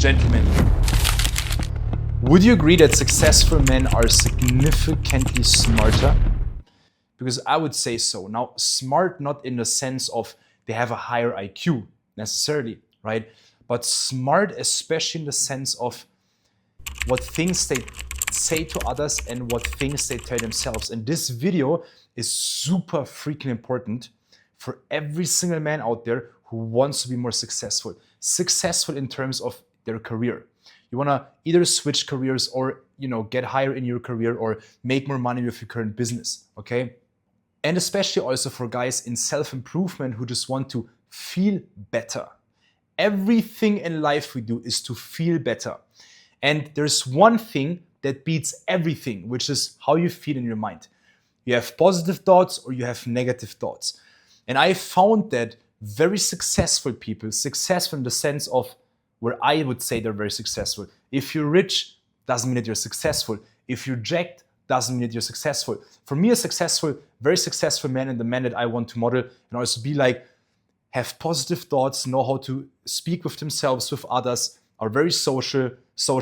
Gentlemen, would you agree that successful men are significantly smarter? Because I would say so. Now, smart not in the sense of they have a higher IQ necessarily, right? But smart especially in the sense of what things they say to others and what things they tell themselves. And this video is super freaking important for every single man out there who wants to be more successful. Successful in terms of their career. You want to either switch careers or, get higher in your career or make more money with your current business, okay? And especially also for guys in self-improvement who just want to feel better. Everything in life we do is to feel better. And there's one thing that beats everything, which is how you feel in your mind. You have positive thoughts or you have negative thoughts. And I found that very successful people, successful in the sense of where I would say they're very successful. If you're rich, doesn't mean that you're successful. If you're jacked, doesn't mean that you're successful. For me, a successful, very successful man and the man that I want to model and also be like, have positive thoughts, know how to speak with themselves, with others, are very social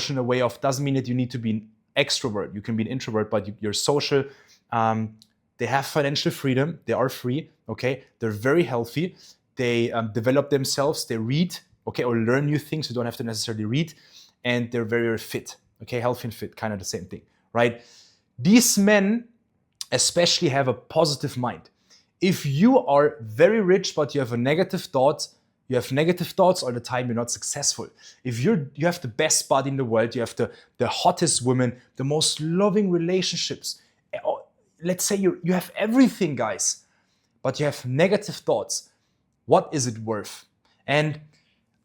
in a way of, doesn't mean that you need to be an extrovert. You can be an introvert, but you're social. They have financial freedom. They are free, okay? They're very healthy. They develop themselves. They read, okay, or learn new things. You don't have to necessarily read. And they're very, very fit, okay? Healthy and fit, kind of the same thing, right? These men especially have a positive mind. If you are very rich, but you have a negative thought, you have negative thoughts all the time, you're not successful. If you have the best body in the world, you have the hottest women, the most loving relationships. Let's say you have everything, guys, but you have negative thoughts. What is it worth? And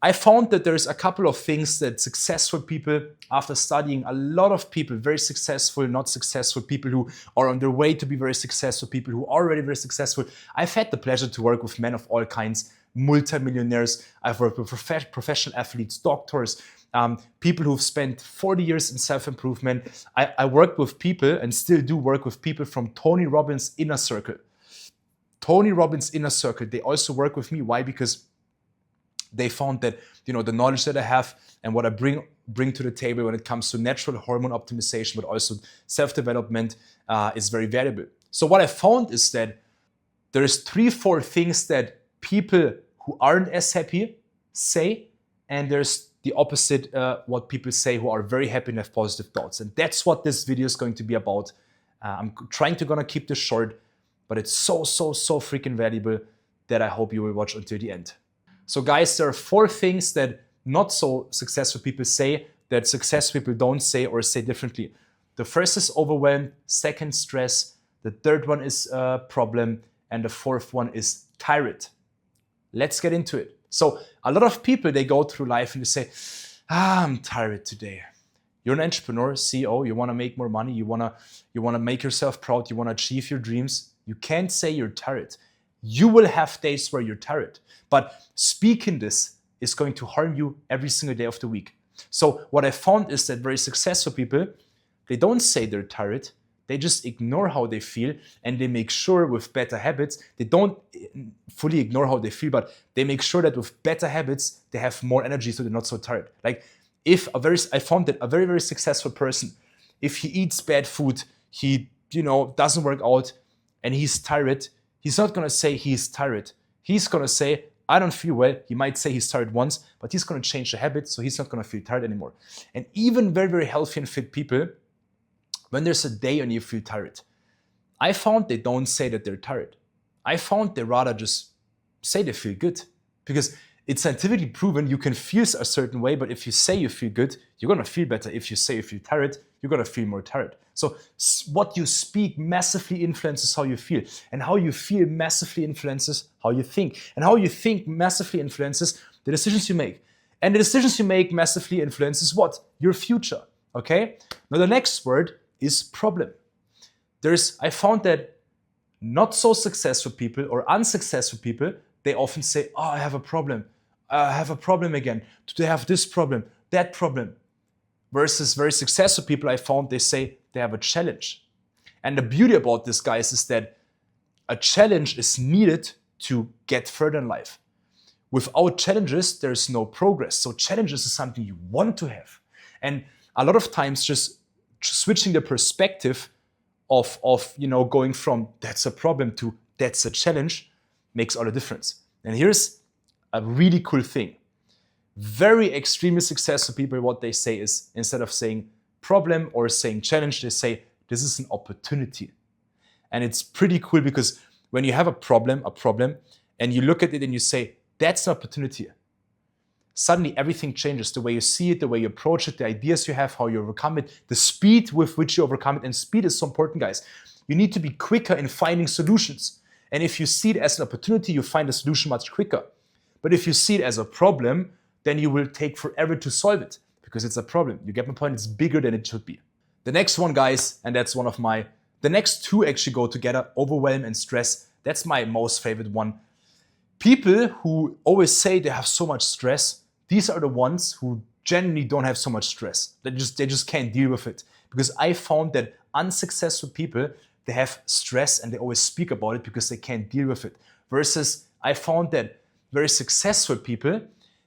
I found that there's a couple of things that successful people, after studying a lot of people, very successful, not successful, people who are on their way to be very successful, people who are already very successful. I've had the pleasure to work with men of all kinds, multimillionaires. I've worked with professional athletes, doctors, people who've spent 40 years in self-improvement. I worked with people and still do work with people from Tony Robbins' inner circle. Tony Robbins' inner circle, they also work with me. Why? Because they found that, the knowledge that I have and what I bring to the table when it comes to natural hormone optimization, but also self-development is very valuable. So what I found is that there's 3-4 things that people who aren't as happy say, and there's the opposite, what people say who are very happy and have positive thoughts. And that's what this video is going to be about. I'm gonna keep this short, but it's so freaking valuable that I hope you will watch until the end. So guys, there are 4 things that not so successful people say that successful people don't say or say differently. The first is overwhelm, second stress, the third one is problem, and the fourth one is tired. Let's get into it. So a lot of people, they go through life and they say, I'm tired today. You're an entrepreneur, CEO, you want to make more money, you want to make yourself proud, you want to achieve your dreams. You can't say you're tired. You will have days where you're tired, but speaking this is going to harm you every single day of the week. So what I found is that very successful people, they don't say they're tired. They just ignore how they feel, and they make sure with better habits, they don't fully ignore how they feel, but they make sure that with better habits, they have more energy so they're not so tired. Like I found that a very, very successful person, if he eats bad food, he, doesn't work out and he's tired, he's not going to say he's tired. He's going to say, I don't feel well. He might say he's tired once, but he's going to change the habit, so he's not going to feel tired anymore. And even very, very healthy and fit people, when there's a day when you feel tired, I found they don't say that they're tired. I found they rather just say they feel good. Because it's scientifically proven you can feel a certain way, but if you say you feel good, you're going to feel better. If you say you feel tired, you're going to feel more tired. So what you speak massively influences how you feel. And how you feel massively influences how you think. And how you think massively influences the decisions you make. And the decisions you make massively influences what? Your future. Okay? Now the next word is problem. I found that not so successful people or unsuccessful people, they often say, I have a problem. I have a problem again. Do they have this problem, that problem? Versus very successful people, I found they say they have a challenge. And the beauty about this, guys, is that a challenge is needed to get further in life. Without challenges, there's no progress. So challenges is something you want to have. And a lot of times just switching the perspective of going from that's a problem to that's a challenge makes all the difference. And here's a really cool thing. Very extremely successful people, what they say is, instead of saying problem or saying challenge, they say this is an opportunity. And it's pretty cool because when you have a problem, and you look at it and you say, that's an opportunity, suddenly everything changes. The way you see it, the way you approach it, the ideas you have, how you overcome it, the speed with which you overcome it. And speed is so important, guys. You need to be quicker in finding solutions. And if you see it as an opportunity, you find a solution much quicker. But if you see it as a problem, then you will take forever to solve it because it's a problem. You get my point? It's bigger than it should be. The next one, guys, and that's one of the next two actually go together, overwhelm and stress. That's my most favorite one. People who always say they have so much stress, these are the ones who generally don't have so much stress. They just can't deal with it. Because I found that unsuccessful people, they have stress and they always speak about it because they can't deal with it. Versus I found that very successful people,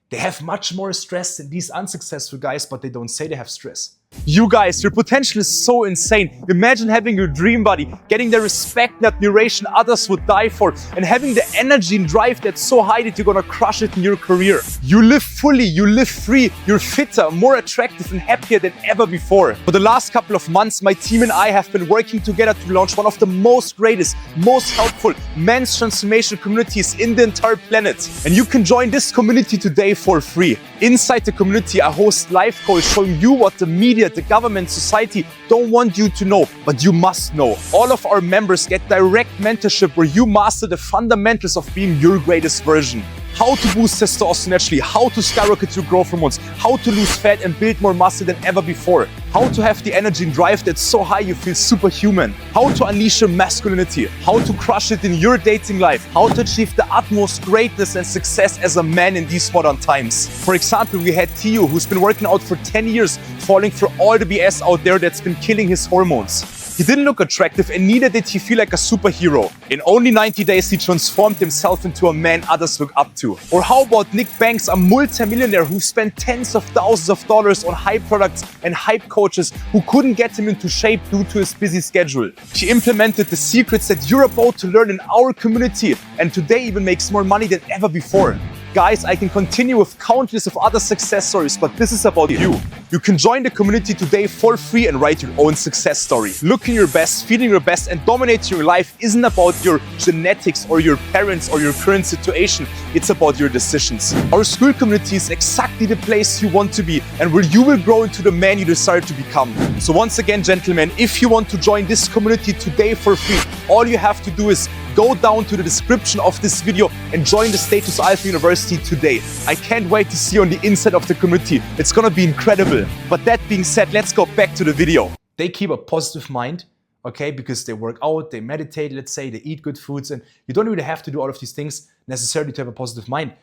they have much more stress than these unsuccessful guys, but they don't say they have stress. You guys, your potential is so insane. Imagine having your dream body, getting the respect and admiration others would die for, and having the energy and drive that's so high that you're gonna crush it in your career. You live fully, you live free, you're fitter, more attractive and happier than ever before. For the last couple of months, my team and I have been working together to launch one of the most greatest, most helpful men's transformation communities in the entire planet. And you can join this community today for free. Inside the community, I host live calls showing you what the media, the government, society don't want you to know, but you must know. All of our members get direct mentorship where you master the fundamentals of being your greatest version. How to boost testosterone naturally, how to skyrocket your growth hormones, how to lose fat and build more muscle than ever before, how to have the energy and drive that's so high you feel superhuman, how to unleash your masculinity, how to crush it in your dating life, how to achieve the utmost greatness and success as a man in these modern times. For example, we had Tio, who's been working out for 10 years, falling for all the BS out there that's been killing his hormones. He didn't look attractive and neither did he feel like a superhero. In only 90 days, he transformed himself into a man others look up to. Or how about Nick Banks, a multi-millionaire who spent tens of thousands of dollars on hype products and hype coaches who couldn't get him into shape due to his busy schedule. He implemented the secrets that you're about to learn in our community and today even makes more money than ever before. Guys, I can continue with countless of other success stories, but this is about you. You can join the community today for free and write your own success story. Looking your best, feeling your best, and dominating your life isn't about your genetics or your parents or your current situation. It's about your decisions. Our school community is exactly the place you want to be and where you will grow into the man you desire to become. So once again, gentlemen, if you want to join this community today for free, all you have to do is go down to the description of this video and join the Status Alpha University today. I can't wait to see you on the inside of the community. It's gonna be incredible. But that being said, let's go back to the video. They keep a positive mind, okay, because they work out, they meditate, let's say, they eat good foods, and you don't really have to do all of these things necessarily to have a positive mind.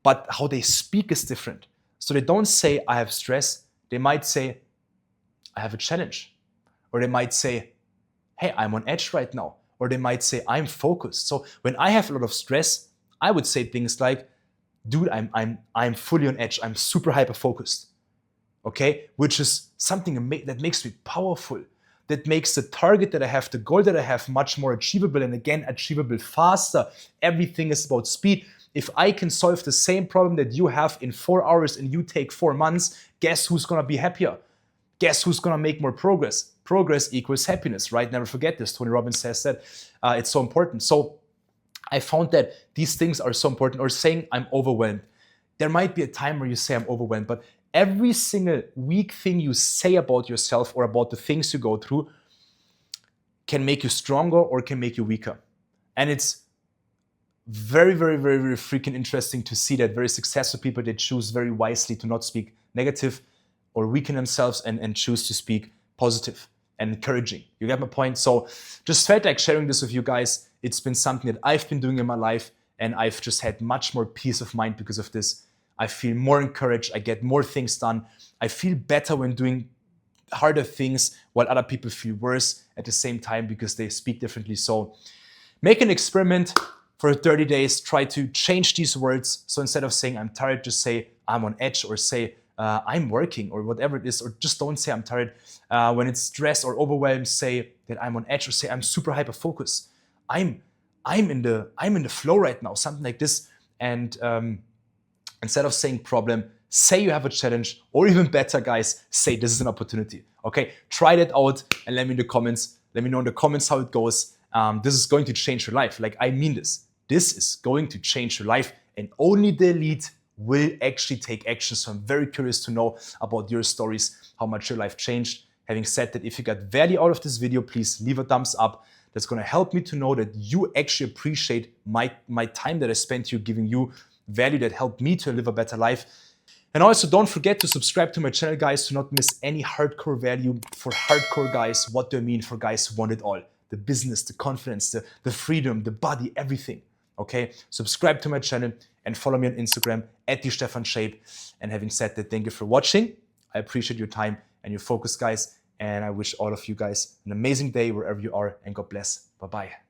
But how they speak is different. So they don't say, I have stress. They might say, I have a challenge. Or they might say, hey, I'm on edge right now. Or they might say, I'm focused. So when I have a lot of stress, I would say things like, dude, I'm fully on edge. I'm super hyper focused. Okay, which is something that makes me powerful. That makes the target that I have, the goal that I have, much more achievable. And again, achievable faster. Everything is about speed. If I can solve the same problem that you have in 4 hours and you take 4 months, guess who's gonna be happier? Guess who's gonna make more progress? Progress equals happiness, right? Never forget this. Tony Robbins says that. It's so important. So I found that these things are so important. Or saying I'm overwhelmed. There might be a time where you say I'm overwhelmed, but every single weak thing you say about yourself or about the things you go through can make you stronger or can make you weaker. And it's very, very, very, very freaking interesting to see that very successful people, they choose very wisely to not speak negative or weaken themselves and choose to speak positive and encouraging. You get my point? So just felt like sharing this with you guys. It's been something that I've been doing in my life and I've just had much more peace of mind because of this. I feel more encouraged. I get more things done. I feel better when doing harder things while other people feel worse at the same time because they speak differently. So make an experiment. for 30 days, try to change these words. So instead of saying I'm tired, just say I'm on edge, or say I'm working, or whatever it is, or just don't say I'm tired. When it's stress or overwhelmed, say that I'm on edge, or say I'm super hyper focused. I'm in the flow right now, something like this. And instead of saying problem, say you have a challenge, or even better, guys, say this is an opportunity. Okay, try that out and let me in the comments. Let me know in the comments how it goes. This is going to change your life. Like, I mean this. This is going to change your life, and only the elite will actually take action. So I'm very curious to know about your stories, how much your life changed. Having said that, if you got value out of this video, please leave a thumbs up. That's going to help me to know that you actually appreciate my time that I spent here giving you value that helped me to live a better life. And also, don't forget to subscribe to my channel, guys, to not miss any hardcore value for hardcore guys. What do I mean? For guys who want it all. The business, the confidence, the freedom, the body, everything. Okay? Subscribe to my channel and follow me on Instagram at @TheStefanShape. And having said that, thank you for watching. I appreciate your time and your focus, guys. And I wish all of you guys an amazing day wherever you are. And God bless. Bye-bye.